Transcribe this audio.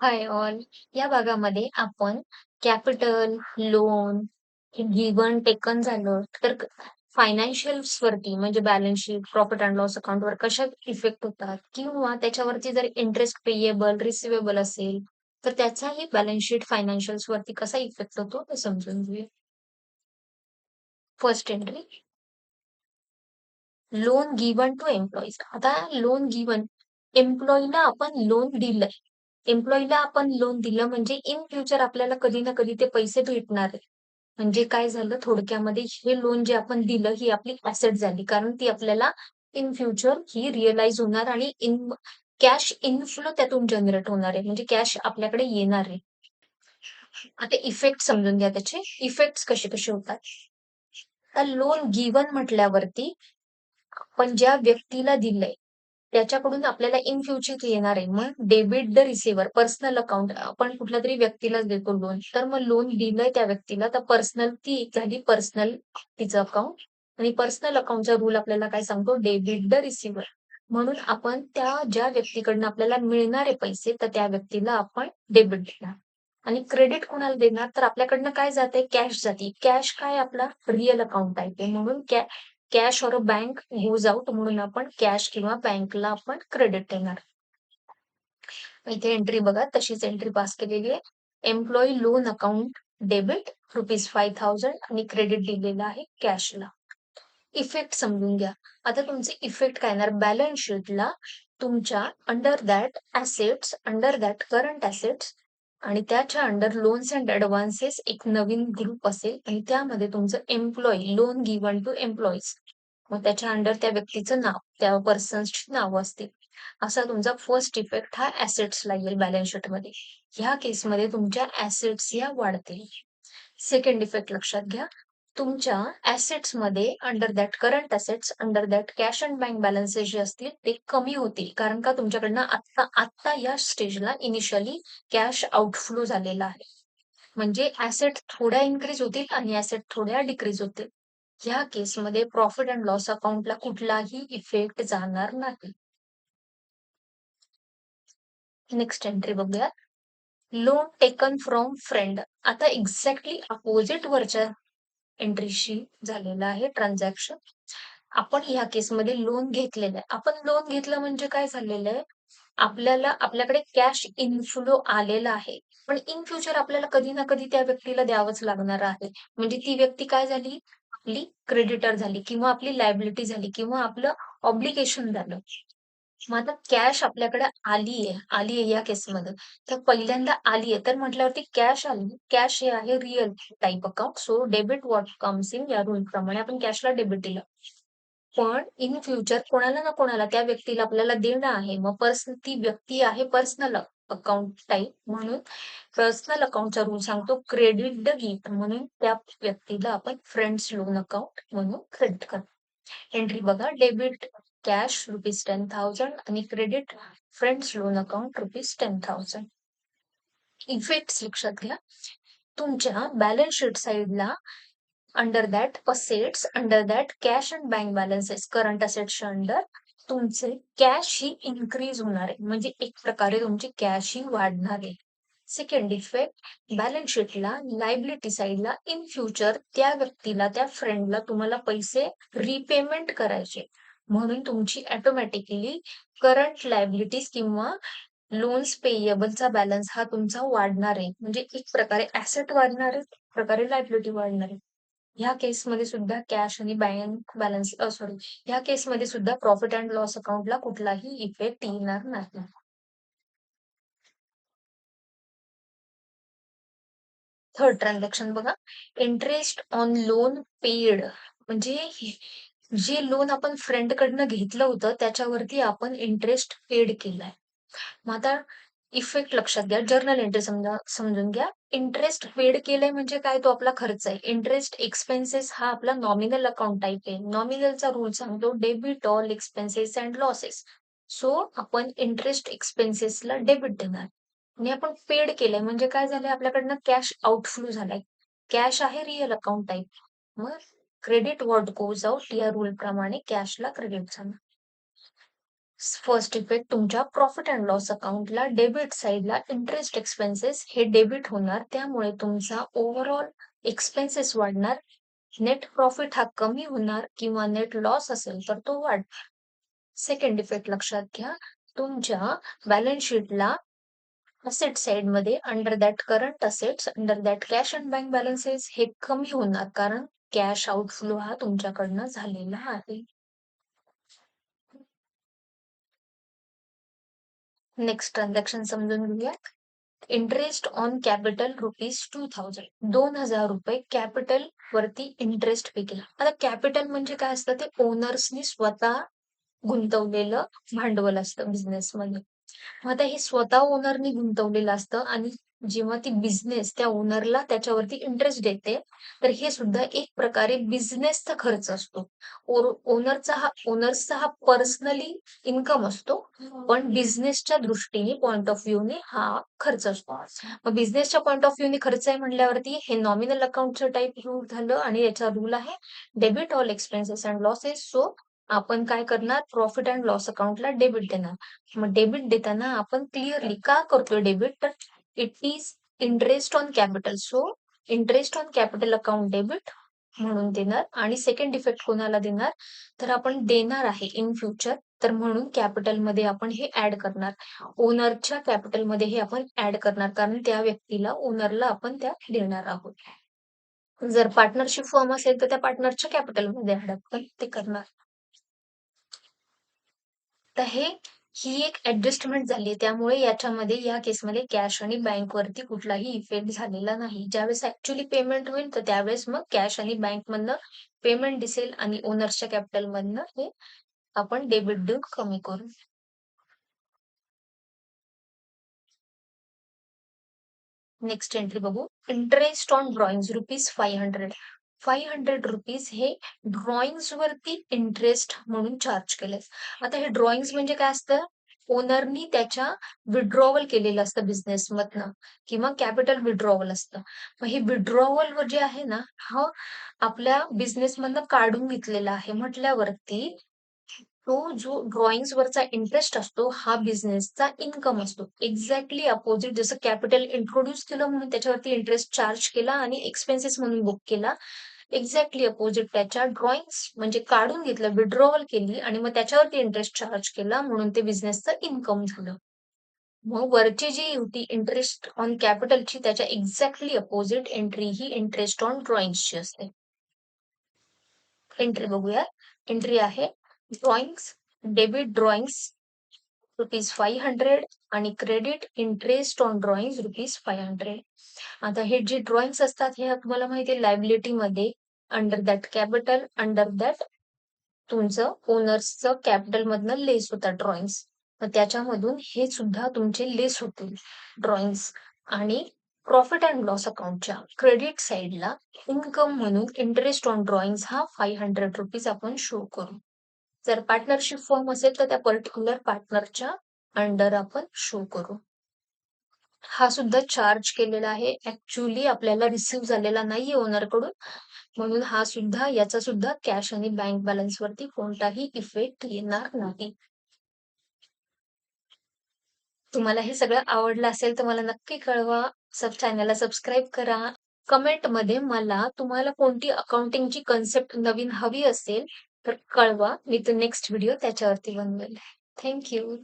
Hi all. या भागामध्ये आपण कॅपिटल, लोन, गिव्हन टेकन झालं तर फायनान्शियल्स वरती म्हणजे balance sheet, profit and loss account वर कशा इफेक्ट होतात किंवा त्याच्यावरती जर इंटरेस्ट पेएबल, रिसिवेबल असेल तर त्याचाही बॅलन्स शीट फायनान्शियल्स वरती कसा इफेक्ट होतो ते समजून घेऊया. First entry, loan given to employees. आता लोन गिव्हन, एम्प्लॉईला आपण लोन दिलंय. एम्प्लॉईला आपण लोन दिलं म्हणजे इन फ्युचर आपल्याला कधी ना कधी ते पैसे भेटणार आहे. म्हणजे काय झालं थोडक्यामध्ये, हे लोन जे आपण दिलं ही आपली ऍसेट झाली, कारण ती आपल्याला इन फ्युचर ही रिअलाइज होणार आणि कॅश इनफ्लो त्यातून जनरेट होणार आहे, म्हणजे कॅश आपल्याकडे येणार आहे. आता इफेक्ट समजून घ्या, त्याचे इफेक्ट कसे कसे होतात. तर लोन गिव्हन म्हटल्यावरती आपण ज्या व्यक्तीला दिलंय त्याच्याकडून आपल्याला इन फ्युचर येणार आहे. मग debit the receiver, personal account, आपण कुठल्या तरी व्यक्तीलाच देतो लोन, तर मग लोन दिलंय त्या व्यक्तीला तर पर्सनल ती एक झाली पर्सनल तिचं अकाउंट. आणि पर्सनल अकाउंटचा रूल आपल्याला काय सांगतो, डेबिट द रिसिव्हर. म्हणून आपण त्या ज्या व्यक्तीकडनं आपल्याला मिळणारे पैसे तर त्या व्यक्तीला आपण डेबिट देणार. आणि क्रेडिट कोणाला देणार, तर आपल्याकडनं काय जाते, कॅश जाते. कॅश काय आपला रिअल अकाउंट आहे, म्हणून कॅश और बँक गोज आउट, म्हणून आपण कॅश किंवा बँकला आपण क्रेडिट देणार. इथे एंट्री बघा, तशीच एंट्री पास केलेली आहे. एम्प्लॉई लोन अकाउंट डेबिट ₹5,000 आणि क्रेडिट दिलेलं आहे कॅशला. इफेक्ट समजून घ्या. आता तुमचे इफेक्ट काय येणार, बॅलन्स शीटला तुमच्या under that assets, under that current assets आणि त्याच्या अंडर लोन्स अँड ऍडव्हान्सेस एक नवीन ग्रुप असेल आणि त्यामध्ये तुमचं employee loan given to employees, मग त्याच्या अंडर त्या व्यक्तीचं नाव, त्या पर्सनची नाव असतील. असा तुमचा फर्स्ट इफेक्ट हा ऍसेट्सला येईल बॅलन्स शीट मध्ये. ह्या केसमध्ये तुमच्या ऍसेट्स या वाढतील. सेकंड इफेक्ट लक्षात घ्या, तुमच्या ऍसेट्स मध्ये under that current assets, under that cash and bank balances जे असतील ते कमी होतील, कारण का तुमच्याकडनं आता आता या स्टेजला इनिशियली कॅश आउटफ्लो झालेला आहे. म्हणजे ऍसेट थोड्या इन्क्रीज होतील आणि ऍसेट थोड्या डिक्रीज होतील. ह्या केसमध्ये प्रॉफिट अँड लॉस अकाउंटला कुठलाही इफेक्ट जाणार नाही. नेक्स्ट एंट्री बघूया, लोन टेकन फ्रॉम फ्रेंड. आता एक्झॅक्टली अपोजिट वरच्या एंट्रीशी झालेलं आहे ट्रान्झॅक्शन. आपण ह्या केसमध्ये लोन घेतलेलं आहे. आपण लोन घेतलं म्हणजे काय झालेलं आहे, आपल्याला आपल्याकडे कॅश इनफ्लो आलेला आहे, पण इन फ्युचर आपल्याला कधी ना कधी त्या व्यक्तीला द्यावंच लागणार आहे. म्हणजे ती व्यक्ती काय झाली, आपली क्रेडिटर झाली किंवा आपली लायबिलिटी झाली किंवा आपलं ऑब्लिगेशन झालं. मग आता कॅश आपल्याकडे आलीये या केसमध्ये. तर पहिल्यांदा आलीये तर म्हटल्यावरती कॅश आली. कॅश हे आहे real type account, so debit what comes in, या रूल प्रमाणे आपण कॅशला डेबिट दिलं. पण इन फ्युचर कोणाला ना कोणाला त्या व्यक्तीला आपल्याला देणं आहे. मग ती व्यक्ती आहे पर्सनल अकाउंट टाईप, म्हणून पर्सनल अकाउंटचा रूल सांगतो क्रेडिट द गिफ्ट, म्हणून त्या व्यक्तीला आपण फ्रेंड्स लोन अकाउंट म्हणून क्रेडिट करतो. एंट्री बघा, डेबिट कॅश ₹10,000 आणि credit friends loan account ₹10,000. Effects लक्षात घ्या, तुमच्या बॅलन्स शीट साइडला under that assets, under that cash and bank balances, current असेट्सच्या अंडर तुमचे कॅश ही इन्क्रीज होणार आहे, म्हणजे एक प्रकारे तुमची कॅश ही वाढणार आहे. सेकंड इफेक्ट, बॅलन्स शीटला लायबिलिटी साइडला इन फ्युचर त्या व्यक्तीला, त्या फ्रेंडला तुम्हाला पैसे रिपेमेंट करायचे, म्हणून तुमची ऑटोमॅटिकली करंट लायबिलिटीज किंवा लोन्स पेएबलचा बॅलन्स हा तुमचा वाढणार आहे. म्हणजे एक प्रकारे ऍसेट वाढणार आहे, एक प्रकारे लायबिलिटी वाढणार आहे. ह्या केसमध्ये सुद्धा कॅश आणि बँक बॅलन्स, सॉरी, ह्या केसमध्ये सुद्धा प्रॉफिट अँड लॉस अकाउंटला कुठलाही इफेक्ट येणार नाही. थर्ड ट्रान्झॅक्शन बघा, इंटरेस्ट ऑन लोन पेड, म्हणजे जे लोन आपण फ्रेंड कडनं घेतलं होतं त्याच्यावरती आपण इंटरेस्ट पेड केलाय. मग आता इफेक्ट लक्षात घ्या, जर्नल एंट्री समजून घ्या. इंटरेस्ट पेड केलंय म्हणजे काय, तो आपला खर्च आहे. इंटरेस्ट एक्सपेन्सेस हा आपला नॉमिनल अकाउंट टाईप आहे. नॉमिनलचा रूल सांगतो debit all expenses and losses. So आपण इंटरेस्ट एक्सपेन्सेसला डेबिट देणार आणि आपण पेड केलंय म्हणजे काय झालंय, आपल्याकडनं कॅश आउटफ्लो झालाय. कॅश आहे रिअल अकाउंट टाईप, मग क्रेडिट व्हॉट गोज आउट या रूल प्रमाणे कॅशला क्रेडिट झालं. फर्स्ट इफेक्ट तुमच्या प्रॉफिट अँड लॉस अकाउंटला डेबिट साइडला इंटरेस्ट एक्सपेन्सेस हे डेबिट होणार, त्यामुळे तुमचा ओव्हरऑल एक्सपेन्सेस वाढणार. नेट प्रॉफिट हा कमी होणार किंवा नेट लॉस असेल तर तो वाढणार. सेकंड इफेक्ट लक्षात घ्या, तुमच्या बॅलन्स शीटला असेट साइड मध्ये under that current assets, under that cash and bank balances हे कमी होणार, कारण कॅश आउटफ्लो हा तुमच्याकडनं झालेला आहे. नेक्स्ट ट्रान्झॅक्शन समजून घेऊयात. इंटरेस्ट ऑन कॅपिटल ₹2000 ₹2000 कॅपिटल वरती इंटरेस्ट पे केला. आता कॅपिटल म्हणजे काय असतं, ते ओनर्सनी स्वतः गुंतवलेलं भांडवल असतं बिझनेसमध्ये. मग आता हे स्वतः ओनरनी गुंतवलेलं असतं आणि जेव्हा ती बिझनेस त्या ओनरला त्याच्यावरती इंटरेस्ट देते, तर हे सुद्धा एक प्रकारे बिझनेसचा खर्च असतो. ओनर्सचा हा पर्सनली इन्कम असतो, पण बिझनेसच्या दृष्टीने पॉइंट ऑफ व्ह्यूने हा खर्च असतो. मग बिझनेसच्या पॉइंट ऑफ व्ह्यूने खर्च आहे म्हटल्यावरती हे नॉमिनल अकाउंटचं टाईप झालं आणि याचा रूल आहे debit all expenses and losses. So आपण काय करणार, प्रॉफिट अँड लॉस अकाउंटला डेबिट देणार. मग डेबिट देताना आपण क्लिअरली का करतोय डेबिट, तर it is interest on capital. So interest on capital account debit म्हणून देणार. आणि सेकंड इफेक्ट कोणाला देणार, तर आपण देणार आहे इन फ्युचर, तर म्हणून कॅपिटल मध्ये आपण हे ऍड करणार. ओनरच्या कॅपिटल मध्ये हे आपण ऍड करणार, कारण त्या व्यक्तीला ओनरला आपण त्या देणार आहोत. जर पार्टनरशिप फॉर्म असेल तर त्या पार्टनरच्या कॅपिटल मध्ये ऍड आपण ते करणार. तर ही एक ऍडजस्टमेंट झाली, त्यामुळे याच्यामध्ये या केसमध्ये कॅश आणि बँक वरती कुठलाही इफेक्ट झालेला नाही. ज्यावेळेस ऍक्च्युअली पेमेंट होईल तर त्यावेळेस मग कॅश आणि बँक मधनं पेमेंट दिसेल आणि ओनर्सच्या कॅपिटल मधनं हे आपण डेबिट देऊन कमी करू. नेक्स्ट एंट्री बघू. Interest on drawing ₹500. ₹500 हे ड्रॉइंग्स वरती इंटरेस्ट म्हणून चार्ज केले. आता हे ड्रॉइंग्स म्हणजे काय असतं, ओनरनी त्याच्या विड्रॉवल केलेलं असतं बिझनेस मधनं किंवा कॅपिटल विड्रॉवल असतं. मग हे विड्रॉवल जे आहे ना, हा आपल्या बिझनेस मधनं काढून घेतलेला आहे म्हटल्यावरती तो जो ड्रॉइंग्स वरचा इंटरेस्ट असतो हा बिझनेसचा इन्कम असतो. एक्झॅक्टली अपोजिट, जसं कॅपिटल इंट्रोड्यूस केलं म्हणून त्याच्यावरती इंटरेस्ट चार्ज केला आणि एक्सपेन्सेस म्हणून बुक केला, एक्झॅक्टली अपोजिट त्याच्या ड्रॉइंग्स म्हणजे काढून घेतलं, विड्रॉवल केली आणि मग त्याच्यावरती इंटरेस्ट चार्ज केला म्हणून ते बिझनेसचं इन्कम झालं. मग वरची जी होती इंटरेस्ट ऑन कॅपिटलची, त्याच्या एक्झॅक्टली अपोजिट एंट्री ही इंटरेस्ट ऑन ड्रॉइंग्सची असते. एंट्री बघूया. एंट्री आहे ड्रॉइंग्स, डेबिट ड्रॉइंग्स ₹500 आणि क्रेडिट इंटरेस्ट ऑन ड्रॉइंग्स ₹500. आता हे जे ड्रॉइंग्स असतात हे तुम्हाला माहिती आहे लायबिलिटी मध्ये under that capital, under that तुमचं ओनर्सचं कॅपिटल मधनं लेस होतात ड्रॉइंग्स. मग त्याच्यामधून हे सुद्धा तुमचे लेस होतील ड्रॉइंग्स. आणि प्रॉफिट अँड लॉस अकाउंटच्या क्रेडिट साइडला इन्कम म्हणून इंटरेस्ट ऑन ड्रॉइंग्स हा ₹500 आपण शो करू. जर पार्टनरशिप फॉर्म असेल तर त्या पर्टिक्युलर पार्टनरच्या अंडर आपण शो करू. हा सुद्धा चार्ज केलेला आहे, ऍक्च्युअली आपल्याला रिसीव्ह झालेला नाहीये ओनर कडून, म्हणून हा सुद्धा याचा सुद्धा कॅश आणि बँक बॅलन्स वरती कोणताही इफेक्ट येणार नाही. तुम्हाला हे सगळं आवडलं असेल तर मला नक्की कळवा. चॅनलला सबस्क्राईब करा. कमेंट मध्ये मला तुम्हाला कोणती अकाउंटिंगची कन्सेप्ट नवीन हवी असेल तर कळवा. मी तो नेक्स्ट व्हिडिओ त्याच्यावरती बनवेल. Thank you.